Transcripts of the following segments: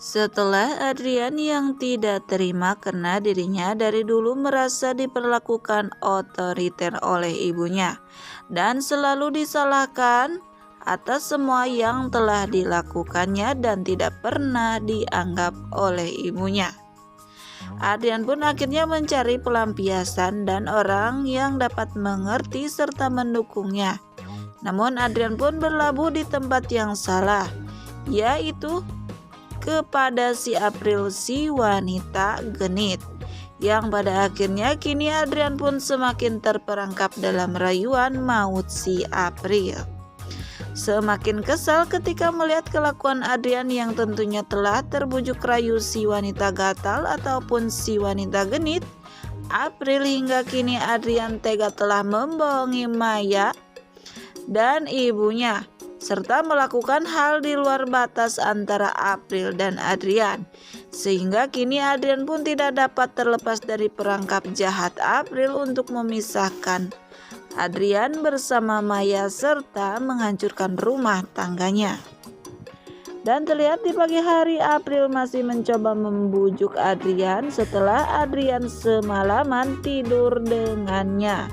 Setelah Adrian yang tidak terima karena dirinya dari dulu merasa diperlakukan otoriter oleh ibunya dan selalu disalahkan atas semua yang telah dilakukannya dan tidak pernah dianggap oleh ibunya. Adrian pun akhirnya mencari pelampiasan dan orang yang dapat mengerti serta mendukungnya. Namun Adrian pun berlabuh di tempat yang salah, yaitu kepada si April, si wanita genit, yang pada akhirnya kini Adrian pun semakin terperangkap dalam rayuan maut si April. Semakin kesal ketika melihat kelakuan Adrian yang tentunya telah terbujuk rayu si wanita gatal ataupun si wanita genit, April hingga kini Adrian tega telah membohongi Maya dan ibunya, serta melakukan hal di luar batas antara April dan Adrian, sehingga kini Adrian pun tidak dapat terlepas dari perangkap jahat April untuk memisahkan Adrian bersama Maya serta menghancurkan rumah tangganya. Dan terlihat di pagi hari April masih mencoba membujuk Adrian setelah Adrian semalaman tidur dengannya.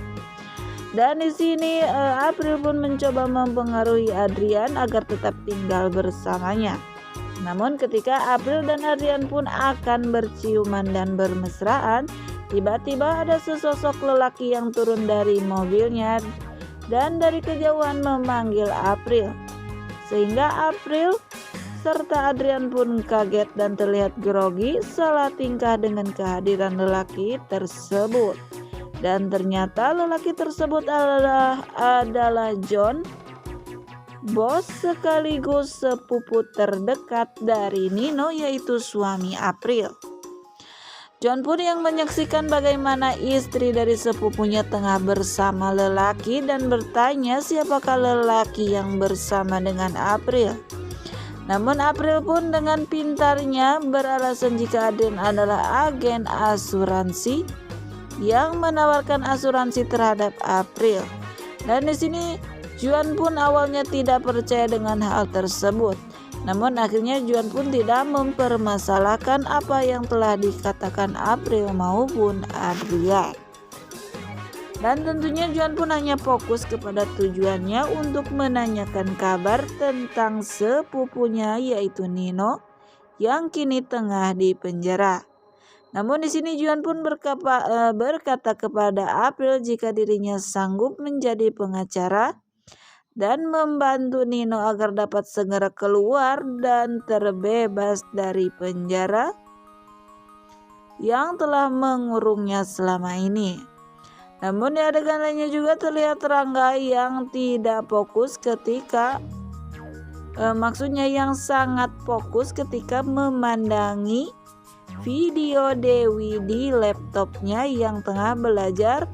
Dan di sini April pun mencoba mempengaruhi Adrian agar tetap tinggal bersamanya. Namun ketika April dan Adrian pun akan berciuman dan bermesraan, tiba-tiba ada sesosok lelaki yang turun dari mobilnya dan dari kejauhan memanggil April. Sehingga April serta Adrian pun kaget dan terlihat grogi salah tingkah dengan kehadiran lelaki tersebut. Dan ternyata lelaki tersebut adalah John, bos sekaligus sepupu terdekat dari Nino, yaitu suami April. John pun yang menyaksikan bagaimana istri dari sepupunya tengah bersama lelaki dan bertanya siapakah lelaki yang bersama dengan April. Namun April pun dengan pintarnya beralasan jika Adrian adalah agen asuransi yang menawarkan asuransi terhadap April. Dan di sini Juan pun awalnya tidak percaya dengan hal tersebut. Namun akhirnya Juan pun tidak mempermasalahkan apa yang telah dikatakan April maupun Adrian. Dan tentunya Juan pun hanya fokus kepada tujuannya untuk menanyakan kabar tentang sepupunya yaitu Nino yang kini tengah di penjara. Namun di sini Juan pun berkata kepada April jika dirinya sanggup menjadi pengacara dan membantu Nino agar dapat segera keluar dan terbebas dari penjara yang telah mengurungnya selama ini. Namun di adegan lainnya juga terlihat Rangga yang tidak fokus ketika yang sangat fokus ketika memandangi video Dewi di laptopnya yang tengah belajar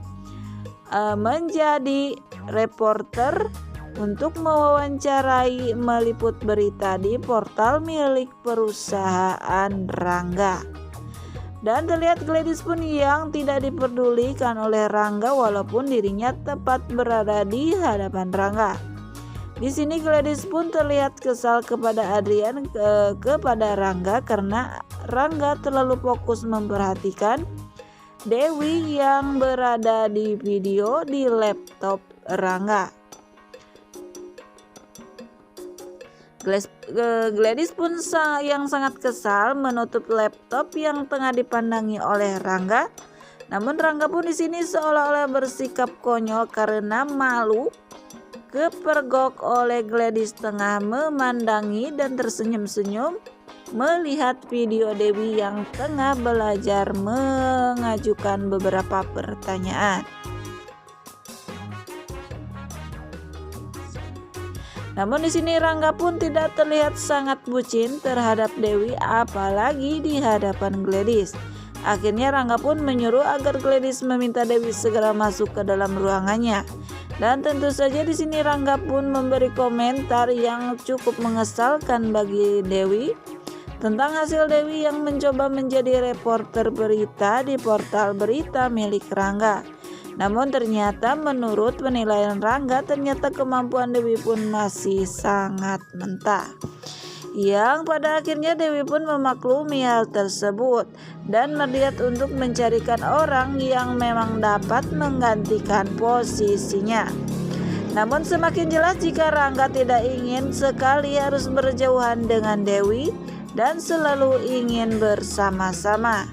menjadi reporter untuk mewawancarai meliput berita di portal milik perusahaan Rangga. Dan terlihat Gladys pun yang tidak diperdulikan oleh Rangga walaupun dirinya tepat berada di hadapan Rangga. Di sini Gladys pun terlihat kesal kepada Adrian kepada Rangga karena Rangga terlalu fokus memperhatikan Dewi yang berada di video di laptop Rangga. Gladys pun yang sangat kesal menutup laptop yang tengah dipandangi oleh Rangga. Namun Rangga pun di sini seolah-olah bersikap konyol karena malu kepergok oleh Gladys tengah memandangi dan tersenyum-senyum melihat video Dewi yang tengah belajar mengajukan beberapa pertanyaan. Namun di sini Rangga pun tidak terlihat sangat bucin terhadap Dewi apalagi di hadapan Gladys. Akhirnya Rangga pun menyuruh agar Gladys meminta Dewi segera masuk ke dalam ruangannya. Dan tentu saja di sini Rangga pun memberi komentar yang cukup mengesalkan bagi Dewi tentang hasil Dewi yang mencoba menjadi reporter berita di portal berita milik Rangga. Namun ternyata menurut penilaian Rangga ternyata kemampuan Dewi pun masih sangat mentah. yang pada akhirnya Dewi pun memaklumi hal tersebut dan berniat untuk mencarikan orang yang memang dapat menggantikan posisinya. Namun semakin jelas jika Rangga tidak ingin sekali harus berjauhan dengan Dewi dan selalu ingin bersama-sama.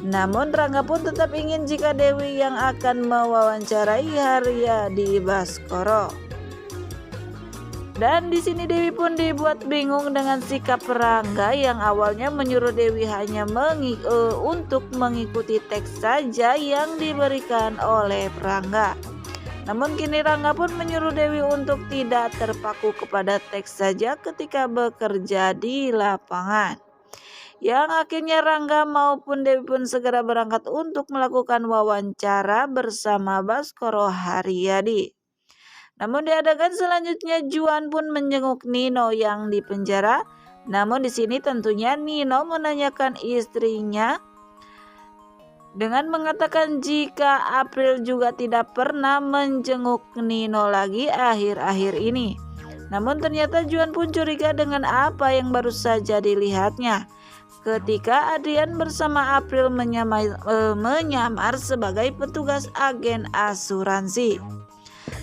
Namun Rangga pun tetap ingin jika Dewi yang akan mewawancarai Haryadi Baskoro. Dan di sini Dewi pun dibuat bingung dengan sikap Rangga yang awalnya menyuruh Dewi hanya untuk mengikuti teks saja yang diberikan oleh Rangga. Namun kini Rangga pun menyuruh Dewi untuk tidak terpaku kepada teks saja ketika bekerja di lapangan. Yang akhirnya Rangga maupun Dewi pun segera berangkat untuk melakukan wawancara bersama Baskoro Haryadi. Namun di adegan selanjutnya Juan pun menjenguk Nino yang di penjara. Namun di sini tentunya Nino menanyakan istrinya dengan mengatakan jika April juga tidak pernah menjenguk Nino lagi akhir-akhir ini. Namun ternyata Juan pun curiga dengan apa yang baru saja dilihatnya ketika Adrian bersama April menyamar sebagai petugas agen asuransi.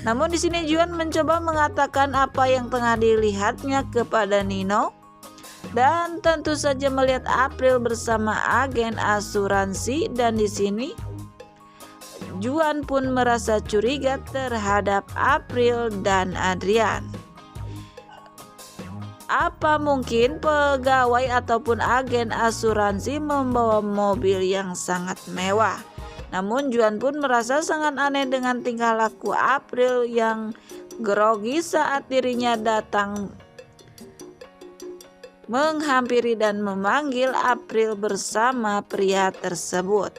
Namun di sini Juan mencoba mengatakan apa yang tengah dilihatnya kepada Nino dan tentu saja melihat April bersama agen asuransi, dan di sini Juan pun merasa curiga terhadap April dan Adrian. Apa mungkin pegawai ataupun agen asuransi membawa mobil yang sangat mewah? Namun Juan pun merasa sangat aneh dengan tingkah laku April yang grogi saat dirinya datang menghampiri dan memanggil April bersama pria tersebut.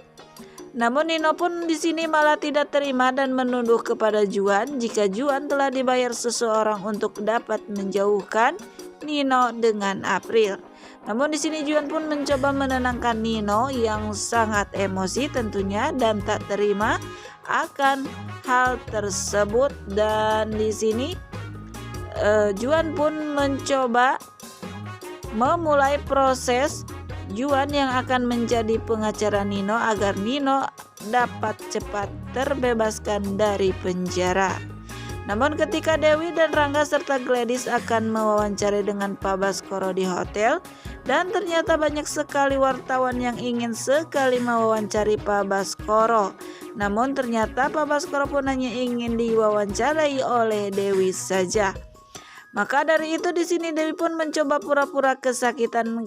Namun Nino pun di sini malah tidak terima dan menuduh kepada Juan jika Juan telah dibayar seseorang untuk dapat menjauhkan Nino dengan April. Namun di sini Juan pun mencoba menenangkan Nino yang sangat emosi tentunya dan tak terima akan hal tersebut. Dan di sini Juan pun mencoba memulai proses Juan yang akan menjadi pengacara Nino agar Nino dapat cepat terbebaskan dari penjara. Namun ketika Dewi dan Rangga serta Gladys akan mewawancarai dengan Pak Baskoro di hotel, dan ternyata banyak sekali wartawan yang ingin sekali mewawancari Pak Baskoro. Namun ternyata Pak Baskoro pun hanya ingin diwawancarai oleh Dewi saja. Maka dari itu di sini Dewi pun mencoba pura-pura kesakitan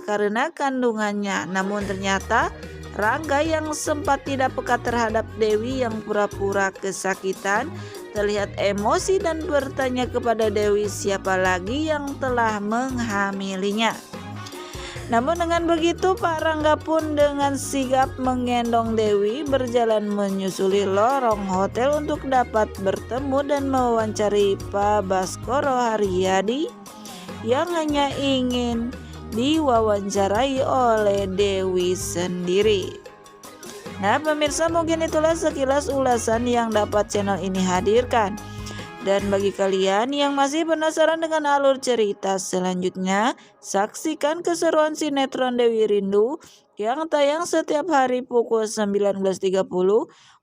karena kandungannya. Namun ternyata Rangga yang sempat tidak peka terhadap Dewi yang pura-pura kesakitan terlihat emosi dan bertanya kepada Dewi siapa lagi yang telah menghamilinya. Namun dengan begitu Pak Rangga pun dengan sigap menggendong Dewi berjalan menyusuli lorong hotel untuk dapat bertemu dan mewawancari Pak Baskoro Haryadi yang hanya ingin diwawancarai oleh Dewi sendiri. Nah pemirsa, mungkin itulah sekilas ulasan yang dapat channel ini hadirkan. Dan bagi kalian yang masih penasaran dengan alur cerita selanjutnya, saksikan keseruan sinetron Dewi Rindu yang tayang setiap hari pukul 19.30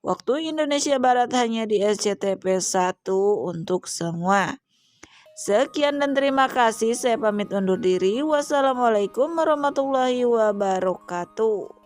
waktu Indonesia Barat hanya di SCTV 1 untuk semua. Sekian dan terima kasih, saya pamit undur diri. Wassalamualaikum warahmatullahi wabarakatuh.